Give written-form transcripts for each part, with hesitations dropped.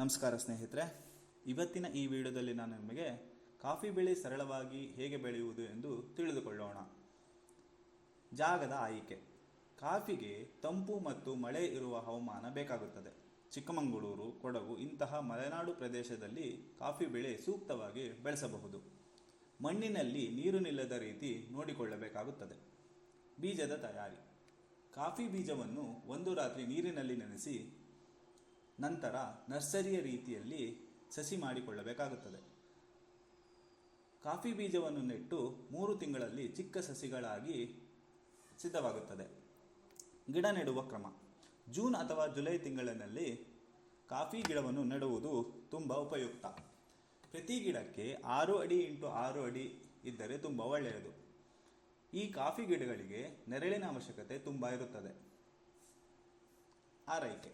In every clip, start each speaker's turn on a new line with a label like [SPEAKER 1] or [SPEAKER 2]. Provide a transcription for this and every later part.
[SPEAKER 1] ನಮಸ್ಕಾರ ಸ್ನೇಹಿತರೆ, ಇವತ್ತಿನ ಈ ವಿಡಿಯೋದಲ್ಲಿ ನಾನು ನಿಮಗೆ ಕಾಫಿ ಬೆಳೆ ಸರಳವಾಗಿ ಹೇಗೆ ಬೆಳೆಯುವುದು ಎಂದು ತಿಳಿದುಕೊಳ್ಳೋಣ. ಜಾಗದ ಆಯ್ಕೆ. ಕಾಫಿಗೆ ತಂಪು ಮತ್ತು ಮಳೆ ಇರುವ ಹವಾಮಾನ ಬೇಕಾಗುತ್ತದೆ. ಚಿಕ್ಕಮಗಳೂರು, ಕೊಡಗು ಇಂತಹ ಮಲೆನಾಡು ಪ್ರದೇಶದಲ್ಲಿ ಕಾಫಿ ಬೆಳೆ ಸೂಕ್ತವಾಗಿ ಬೆಳೆಸಬಹುದು. ಮಣ್ಣಿನಲ್ಲಿ ನೀರು ನಿಲ್ಲದ ರೀತಿ ನೋಡಿಕೊಳ್ಳಬೇಕಾಗುತ್ತದೆ. ಬೀಜದ ತಯಾರಿ. ಕಾಫಿ ಬೀಜವನ್ನು ಒಂದು ರಾತ್ರಿ ನೀರಿನಲ್ಲಿ ನೆನೆಸಿ ನಂತರ ನರ್ಸರಿಯ ರೀತಿಯಲ್ಲಿ ಸಸಿ ಮಾಡಿಕೊಳ್ಳಬೇಕಾಗುತ್ತದೆ. ಕಾಫಿ ಬೀಜವನ್ನು ನೆಟ್ಟು 3 ತಿಂಗಳಲ್ಲಿ ಚಿಕ್ಕ ಸಸಿಗಳಾಗಿ ಸಿದ್ಧವಾಗುತ್ತದೆ. ಗಿಡ ನೆಡುವ ಕ್ರಮ. ಜೂನ್ ಅಥವಾ ಜುಲೈ ತಿಂಗಳಿನಲ್ಲಿ ಕಾಫಿ ಗಿಡವನ್ನು ನೆಡುವುದು ತುಂಬ ಉಪಯುಕ್ತ. ಪ್ರತಿ ಗಿಡಕ್ಕೆ 6 ಅಡಿ ಇಂಟು 6 ಅಡಿ ಇದ್ದರೆ ತುಂಬ ಒಳ್ಳೆಯದು. ಈ ಕಾಫಿ ಗಿಡಗಳಿಗೆ ನೆರಳಿನ ಅವಶ್ಯಕತೆ ತುಂಬ ಇರುತ್ತದೆ. ಆರೈಕೆ.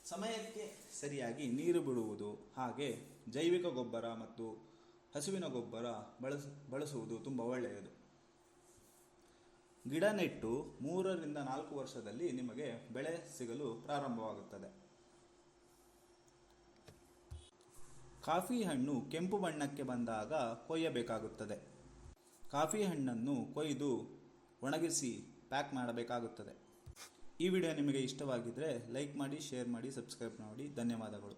[SPEAKER 1] ಸಮಯಕ್ಕೆ ಸರಿಯಾಗಿ ನೀರು ಬಿಡುವುದು, ಹಾಗೆ ಜೈವಿಕ ಗೊಬ್ಬರ ಮತ್ತು ಹಸುವಿನ ಗೊಬ್ಬರ ಬಳಸುವುದು ತುಂಬ ಒಳ್ಳೆಯದು. ಗಿಡ ನೆಟ್ಟು 3 ರಿಂದ 4 ವರ್ಷದಲ್ಲಿ ನಿಮಗೆ ಬೆಳೆ ಸಿಗಲು ಪ್ರಾರಂಭವಾಗುತ್ತದೆ. ಕಾಫಿ ಹಣ್ಣು ಕೆಂಪು ಬಣ್ಣಕ್ಕೆ ಬಂದಾಗ ಕೊಯ್ಯಬೇಕಾಗುತ್ತದೆ. ಕಾಫಿ ಹಣ್ಣನ್ನು ಕೊಯ್ದು ಒಣಗಿಸಿ ಪ್ಯಾಕ್ ಮಾಡಬೇಕಾಗುತ್ತದೆ. ಈ ವಿಡಿಯೋ ನಿಮಗೆ ಇಷ್ಟವಾಗಿದ್ದರೆ ಲೈಕ್ ಮಾಡಿ, ಶೇರ್ ಮಾಡಿ, ಸಬ್ಸ್ಕ್ರೈಬ್ ಮಾಡಿ. ಧನ್ಯವಾದಗಳು.